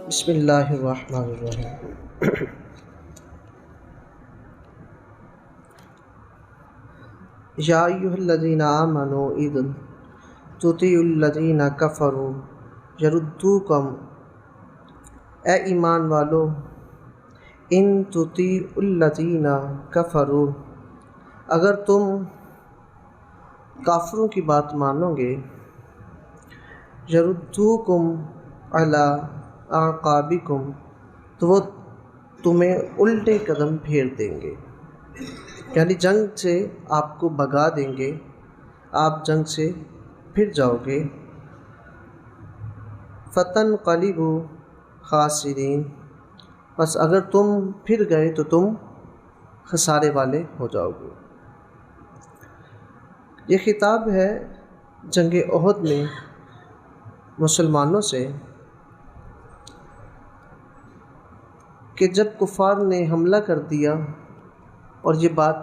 بسم اللہ الرحمن الرحیم۔ یا ایھا الذین آمنوا اذا تطیعوا الذین کفروا یردوکم، اے ایمان والو ان تطیعوا الذین کفروا، اگر تم کافروں کی بات مانو گے، یردوکم علی اعقابکم، تو وہ تمہیں الٹے قدم پھیر دیں گے، یعنی جنگ سے آپ کو بھگا دیں گے، آپ جنگ سے پھر جاؤ گے۔ فتنقلبوا خاسرین، بس اگر تم پھر گئے تو تم خسارے والے ہو جاؤ گے۔ یہ خطاب ہے جنگ احد میں مسلمانوں سے کہ جب کفار نے حملہ کر دیا اور یہ بات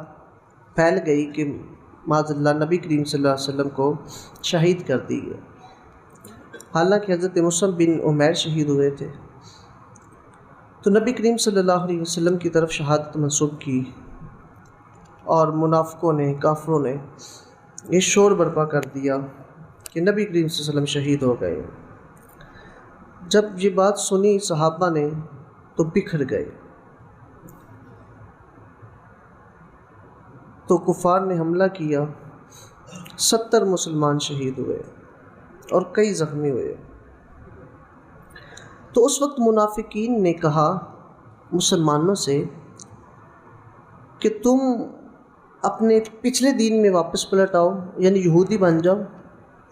پھیل گئی کہ معاذ اللہ نبی کریم صلی اللہ علیہ وسلم کو شہید کر دی گئی، حالانکہ حضرت مصعب بن عمیر شہید ہوئے تھے، تو نبی کریم صلی اللہ علیہ وسلم کی طرف شہادت منسوب کی، اور منافقوں نے، کافروں نے یہ شور برپا کر دیا کہ نبی کریم صلی اللہ علیہ وسلم شہید ہو گئے۔ جب یہ بات سنی صحابہ نے تو بکھر گئے، تو کفار نے حملہ کیا، 70 مسلمان شہید ہوئے اور کئی زخمی ہوئے۔ تو اس وقت منافقین نے کہا مسلمانوں سے کہ تم اپنے پچھلے دین میں واپس پلٹ آؤ، یعنی یہودی بن جاؤ،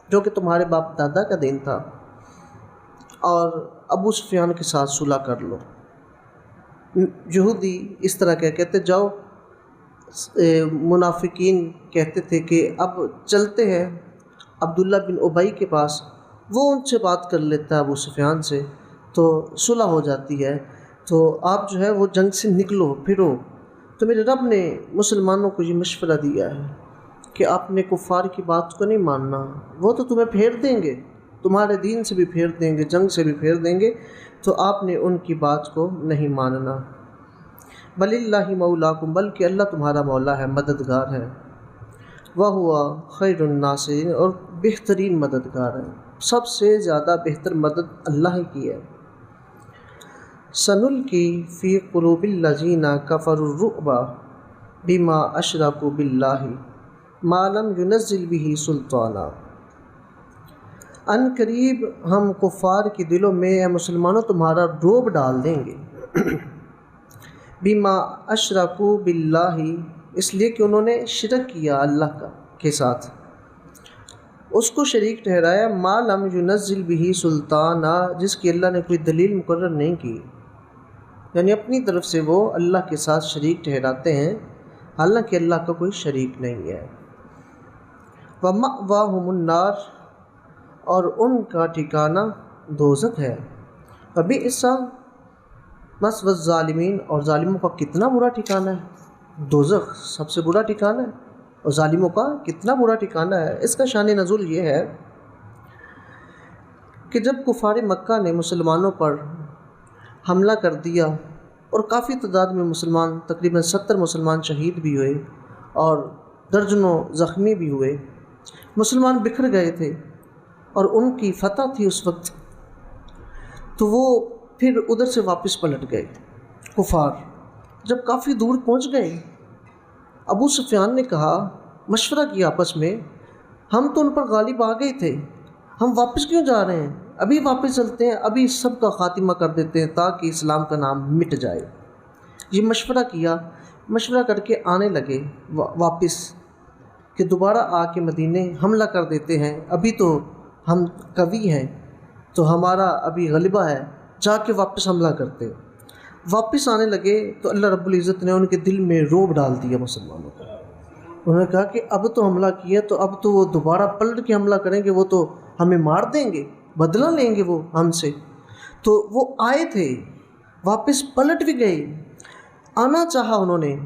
جو کہ تمہارے باپ دادا کا دین تھا، اور ابو سفیان کے ساتھ صلح کر لو۔ یہودی اس طرح کہتے جاؤ، منافقین کہتے تھے کہ اب چلتے ہیں عبداللہ بن ابی کے پاس، وہ ان سے بات کر لیتا ہے ابو سفیان سے، تو صلح ہو جاتی ہے، تو آپ جو ہے وہ جنگ سے نکلو پھرو۔ تو میرے رب نے مسلمانوں کو یہ مشورہ دیا ہے کہ آپ نے کفار کی بات کو نہیں ماننا، وہ تو تمہیں پھیر دیں گے، تمہارے دین سے بھی پھیر دیں گے، جنگ سے بھی پھیر دیں گے، تو آپ نے ان کی بات کو نہیں ماننا۔ بل اللہ مولاکم، بلکہ اللہ تمہارا مولا ہے، مددگار ہے، وَهُوَ خیر الناصرین، اور بہترین مددگار ہے، سب سے زیادہ بہتر مدد اللہ کی ہے۔ سنلقی فی قلوب الذین کفروا الرعب بما اشرکوا باللہ ما لم ینزل بہ سلطانا، ان قریب ہم کفار کے دلوں میں اے مسلمانوں تمہارا رعب ڈال دیں گے، بما اشرکوا باللہ، اس لیے کہ انہوں نے شرک کیا اللہ کے ساتھ، اس کو شریک ٹھہرایا، ما لم ینزل بہ سلطانا، جس کی اللہ نے کوئی دلیل مقرر نہیں کی، یعنی اپنی طرف سے وہ اللہ کے ساتھ شریک ٹھہراتے ہیں، حالانکہ اللہ کا کوئی شریک نہیں ہے۔ وَمَأْوَاهُمُ النَّارُ، اور ان کا ٹھکانہ دوزخ ہے، وَبِئْسَ مَثْوَى الظَّالِمِينَ، اور ظالموں کا کتنا برا ٹھکانہ ہے، دوزخ سب سے برا ٹھکانہ ہے، اور ظالموں کا کتنا برا ٹھکانہ ہے۔ اس کا شان نزول یہ ہے کہ جب کفار مکہ نے مسلمانوں پر حملہ کر دیا اور کافی تعداد میں مسلمان، تقریباً 70 مسلمان شہید بھی ہوئے اور درجنوں زخمی بھی ہوئے، مسلمان بکھر گئے تھے اور ان کی فتح تھی اس وقت، تو وہ پھر ادھر سے واپس پلٹ گئے کفار۔ جب کافی دور پہنچ گئے، ابو سفیان نے کہا، مشورہ کیا آپس میں، ہم تو ان پر غالب آ گئے تھے، ہم واپس کیوں جا رہے ہیں، ابھی واپس چلتے ہیں، ابھی سب کا خاتمہ کر دیتے ہیں تاکہ اسلام کا نام مٹ جائے۔ یہ مشورہ کیا، مشورہ کر کے آنے لگے واپس کہ دوبارہ آ کے مدینے حملہ کر دیتے ہیں، ابھی تو ہم قوی ہیں، تو ہمارا ابھی غلبہ ہے، جا کے واپس حملہ کرتے۔ واپس آنے لگے تو اللہ رب العزت نے ان کے دل میں رعب ڈال دیا مسلمانوں کو، انہوں نے کہا کہ اب تو حملہ کیا تو اب تو وہ دوبارہ پلٹ کے حملہ کریں گے، وہ تو ہمیں مار دیں گے، بدلہ لیں گے وہ ہم سے۔ تو وہ آئے تھے، واپس پلٹ بھی گئے، آنا چاہا انہوں نے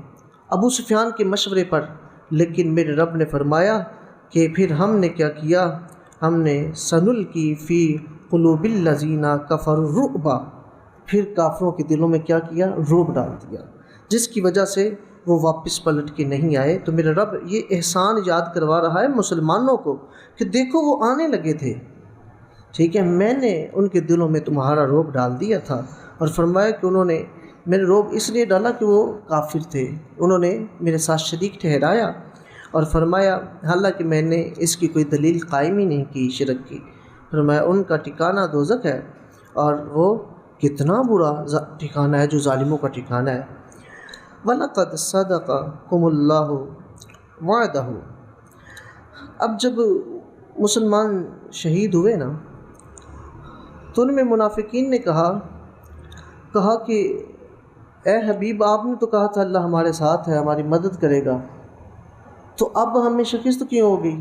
ابو سفیان کے مشورے پر، لیکن میرے رب نے فرمایا کہ پھر ہم نے کیا کیا، ہم نے سنلقی فی قلوب الذین کفروا الرعب، پھر کافروں کے دلوں میں کیا کیا؟ رعب ڈال دیا، جس کی وجہ سے وہ واپس پلٹ کے نہیں آئے۔ تو میرے رب یہ احسان یاد کروا رہا ہے مسلمانوں کو کہ دیکھو وہ آنے لگے تھے، ٹھیک ہے، میں نے ان کے دلوں میں تمہارا رعب ڈال دیا تھا، اور فرمایا کہ انہوں نے میرے رعب اس لیے ڈالا کہ وہ کافر تھے، انہوں نے میرے ساتھ شریک ٹھہرایا، اور فرمایا حالانکہ میں نے اس کی کوئی دلیل قائم ہی نہیں کی شرک کی، فرمایا ان کا ٹھکانہ دوزخ ہے، اور وہ کتنا برا ٹھکانہ ہے جو ظالموں کا ٹھکانہ ہے۔ وَلَقَدْ صَدَقَكُمُ اللَّهُ وَعْدَهُ۔ اب جب مسلمان شہید ہوئے نا، تو ان میں منافقین نے کہا کہ اے حبیب، آپ نے تو کہا تھا اللہ ہمارے ساتھ ہے، ہماری مدد کرے گا، تو اب ہمیں شکست کیوں ہو گئی؟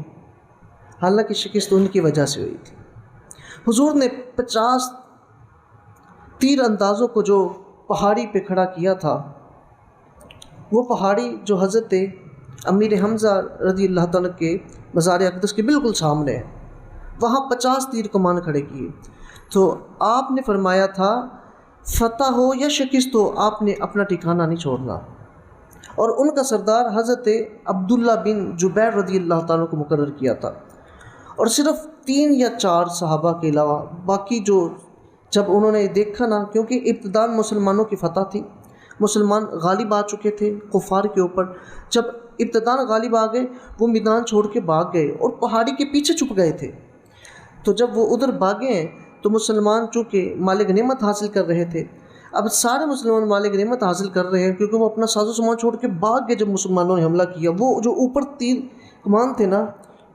حالانکہ شکست ان کی وجہ سے ہوئی تھی۔ حضور نے 50 تیر اندازوں کو جو پہاڑی پہ کھڑا کیا تھا، وہ پہاڑی جو حضرت امیر حمزہ رضی اللہ تعالیٰ کے مزار اقدس کے بالکل سامنے ہے، وہاں 50 تیر کمان کھڑے کیے، تو آپ نے فرمایا تھا فتح ہو یا شکست ہو، آپ نے اپنا ٹھکانہ نہیں چھوڑنا۔ اور ان کا سردار حضرت عبداللہ بن جبیر رضی اللہ تعالیٰ کو مقرر کیا تھا، اور صرف 3 یا 4 صحابہ کے علاوہ باقی جو، جب انہوں نے دیکھا نا، کیونکہ ابتداء مسلمانوں کی فتح تھی، مسلمان غالب آ چکے تھے کفار کے اوپر، جب ابتداء غالب آ گئے وہ میدان چھوڑ کے بھاگ گئے اور پہاڑی کے پیچھے چھپ گئے تھے۔ تو جب وہ ادھر بھاگے ہیں تو مسلمان چونکہ مال غنیمت حاصل کر رہے تھے، اب سارے مسلمان مال غنیمت حاصل کر رہے ہیں کیونکہ وہ اپنا ساز و سامان چھوڑ کے بھاگ گئے جب مسلمانوں نے حملہ کیا۔ وہ جو اوپر 3 کمان تھے نا،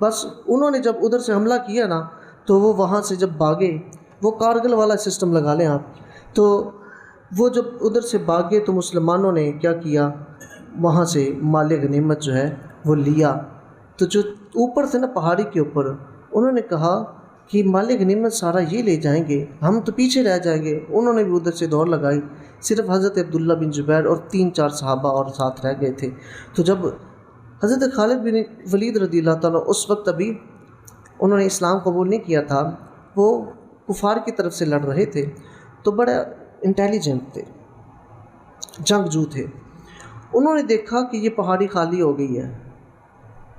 بس انہوں نے جب ادھر سے حملہ کیا نا، تو وہ وہاں سے جب بھاگے، وہ کارگل والا سسٹم لگا لیں آپ، تو وہ جب ادھر سے بھاگے تو مسلمانوں نے کیا کیا، وہاں سے مال غنیمت جو ہے وہ لیا۔ تو جو اوپر تھے نا پہاڑی کے اوپر، انہوں نے کہا کہ مال غنیمت سارا یہ لے جائیں گے، ہم تو پیچھے رہ جائیں گے۔ انہوں نے بھی ادھر سے دوڑ لگائی، صرف حضرت عبداللہ بن جبیر اور 3-4 صحابہ اور ساتھ رہ گئے تھے۔ تو جب حضرت خالد بن ولید رضی اللہ تعالیٰ اس وقت ابھی انہوں نے اسلام قبول نہیں کیا تھا، وہ کفار کی طرف سے لڑ رہے تھے، تو بڑے انٹیلیجنٹ تھے، جنگجو تھے۔ انہوں نے دیکھا کہ یہ پہاڑی خالی ہو گئی ہے،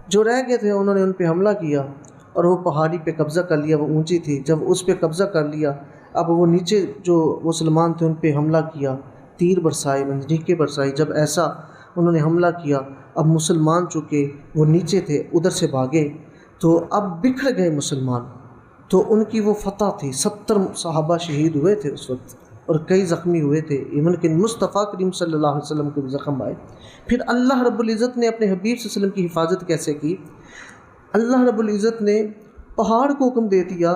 جو رہ گئے تھے انہوں نے ان پہ حملہ کیا اور وہ پہاڑی پہ قبضہ کر لیا، وہ اونچی تھی، جب اس پہ قبضہ کر لیا، اب وہ نیچے جو مسلمان تھے ان پہ حملہ کیا، تیر برسائے، منجنیقیں برسائی۔ جب ایسا انہوں نے حملہ کیا، اب مسلمان چونکہ وہ نیچے تھے ادھر سے بھاگے، تو اب بکھر گئے مسلمان، تو ان کی وہ فتح تھی۔ 70 صحابہ شہید ہوئے تھے اس وقت، اور کئی زخمی ہوئے تھے، ایون کہ مصطفیٰ کریم صلی اللہ علیہ وسلم کے بھی زخم آئے۔ پھر اللہ رب العزت نے اپنے حبیب صلی اللہ علیہ وسلم کی حفاظت کیسے کی؟ اللہ رب العزت نے پہاڑ کو حکم دے دیا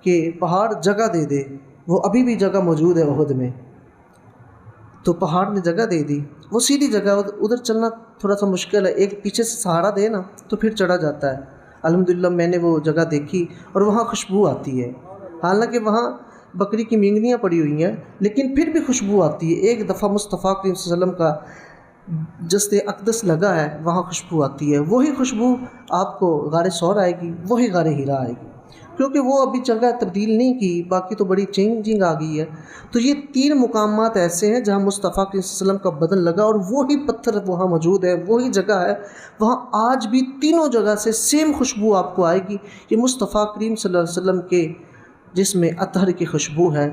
کہ پہاڑ جگہ دے دے، وہ ابھی بھی جگہ موجود ہے احد میں، تو پہاڑ نے جگہ دے دی، وہ سیدھی جگہ، ادھر چلنا تھوڑا سا مشکل ہے، ایک پیچھے سے سہارا دے نا تو پھر چڑھا جاتا ہے۔ الحمدللہ میں نے وہ جگہ دیکھی اور وہاں خوشبو آتی ہے، حالانکہ وہااں بکری کی مینگنیاں پڑی ہوئی ہیں، لیکن پھر بھی خوشبو آتی ہے۔ ایک دفعہ مصطفیٰ کریم صلی اللہ علیہ وسلم کا جسد اقدس لگا ہے، وہاں خوشبو آتی ہے، وہی خوشبو آپ کو غار ثور آئے گی، وہی غار حرا آئے گی، کیونکہ وہ ابھی جگہ تبدیل نہیں کی، باقی تو بڑی چینجنگ آ گئی ہے۔ تو یہ 3 مقامات ایسے ہیں جہاں مصطفیٰ کریم صلی اللہ علیہ وسلم کا بدن لگا، اور وہی پتھر وہاں موجود ہے، وہی جگہ ہے، وہاں آج بھی تینوں جگہ سے سیم خوشبو آپ کو آئے گی۔ یہ مصطفیٰ کریم صلی اللہ علیہ وسلم کے جس میں اطہر کی خوشبو ہے،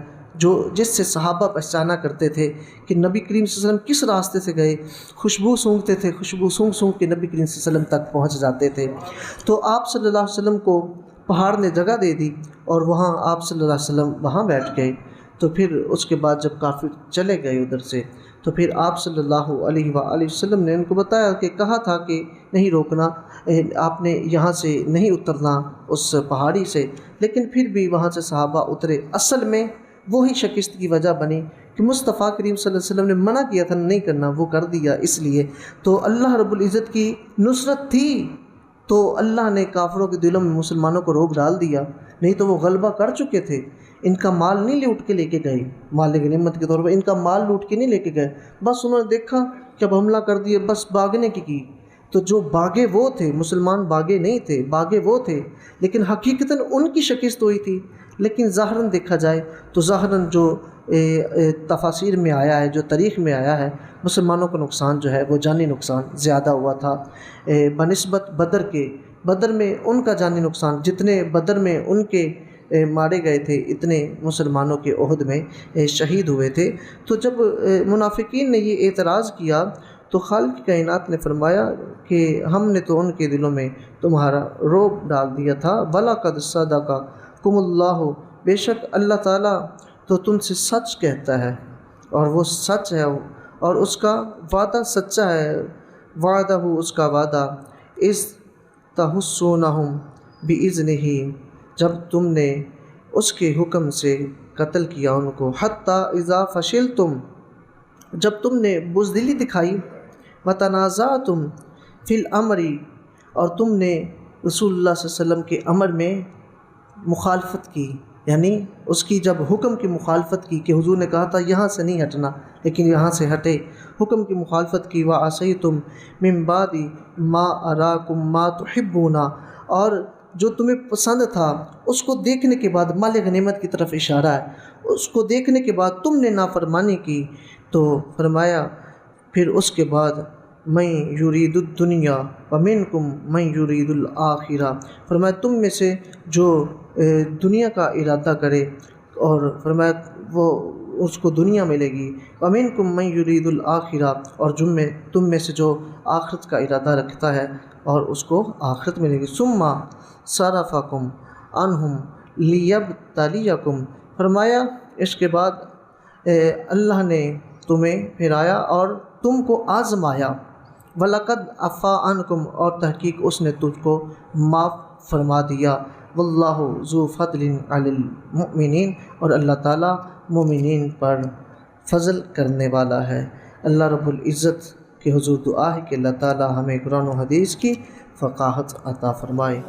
جس سے صحابہ پہچانا کرتے تھے کہ نبی کریم صلی اللہ علیہ وسلم کس راستے سے گئے، خوشبو سونگتے تھے، خوشبو سونگ سونگ کے نبی کریم صلی اللہ علیہ وسلم تک پہنچ جاتے تھے۔ تو آپ صلی اللہ علیہ وسلم کو پہاڑ نے جگہ دے دی، اور وہاں آپ صلی اللہ علیہ وسلم وہاں بیٹھ گئے۔ تو پھر اس کے بعد جب کافر چلے گئے ادھر سے، تو پھر آپ صلی اللہ علیہ وآلہ وسلم نے ان کو بتایا کہ کہا تھا کہ نہیں روکنا، آپ نے یہاں سے نہیں اترنا اس پہاڑی سے، لیکن پھر بھی وہاں سے صحابہ اترے۔ اصل میں وہی شکست کی وجہ بنی کہ مصطفیٰ کریم صلی اللہ علیہ وسلم نے منع کیا تھا نہیں کرنا، وہ کر دیا، اس لیے تو اللہ رب العزت کی نصرت تھی، تو اللہ نے کافروں کے دلوں میں مسلمانوں کو رعب ڈال دیا، نہیں تو وہ غلبہ کر چکے تھے۔ ان کا مال نہیں لوٹ کے لے کے گئے، مال غنیمت کے طور پر ان کا مال لوٹ کے نہیں لے کے گئے، بس انہوں نے دیکھا کہ اب حملہ کر دیے، بس بھاگنے کی۔ تو جو بھاگے وہ تھے، مسلمان بھاگے نہیں تھے، بھاگے وہ تھے، لیکن حقیقتاً ان کی شکست ہوئی تھی۔ لیکن ظاہراً دیکھا جائے تو ظاہراً جو تفاسیر میں آیا ہے، جو تاریخ میں آیا ہے، مسلمانوں کا نقصان جو ہے وہ جانی نقصان زیادہ ہوا تھا بنسبت بدر کے۔ بدر میں ان کا جانی نقصان، جتنے بدر میں ان کے مارے گئے تھے اتنے مسلمانوں کے احد میں شہید ہوئے تھے۔ تو جب منافقین نے یہ اعتراض کیا تو خالق کائنات نے فرمایا کہ ہم نے تو ان کے دلوں میں تمہارا رعب ڈال دیا تھا، وَلَقَدْ صَدَقَكُمُ اللَّهُ، بے شک اللہ تعالیٰ تو تم سے سچ کہتا ہے، اور وہ سچ ہے اور اس کا وعدہ سچا ہے، وعدہ اس کا وعدہ، اِذْ تَحُسُّونَهُمْ بِإِذْنِهِ، جب تم نے اس کے حکم سے قتل کیا ان کو، حَتَّى إِذَا فَشِلْتُمْ، جب تم نے بزدلی دکھائی، وَتَنَازَعْتُمْ فِي الْأَمْرِ، اور تم نے رسول اللہ صلی اللہ علیہ وسلم کے امر میں مخالفت کی، یعنی اس کی جب حکم کی مخالفت کی کہ حضور نے کہا تھا یہاں سے نہیں ہٹنا لیکن یہاں سے ہٹے، حکم کی مخالفت کی، وَعَصَيْتُمْ مِن بَعْدِ مَا أَرَاكُمْ مَا تُحِبُّونَ، اور جو تمہیں پسند تھا اس کو دیکھنے کے بعد، مال غنیمت کی طرف اشارہ ہے، اس کو دیکھنے کے بعد تم نے نافرمانی کی، تو فرمایا پھر اس کے بعد من یرید الدنیا ومنکم من یرید الآخرہ، فرمایا تم میں سے جو دنیا کا ارادہ کرے، اور فرمایا وہ اس کو دنیا ملے گی، ومنکم من یرید الآخرہ، اور تم میں سے جو آخرت کا ارادہ رکھتا ہے اور اس کو آخرت ملے گی، ثم صرفکم عنہم لیبتلیکم، فرمایا اس کے بعد اللہ نے تمہیں پھرایا اور تم کو آزمایا، وَلَقَدْ عَفَا عَنْكُمْ، اور تحقیق اس نے تجھ کو معاف فرما دیا، وَاللَّهُ ذُو فَضْلٍ عَلَى الْمُؤْمِنِينَ، اور اللہ تعالیٰ مومنین پر فضل کرنے والا ہے۔ اللہ رب العزت کے حضور دعا ہے کہ اللہ تعالیٰ ہمیں قرآن و حدیث کی فقاہت عطا فرمائے۔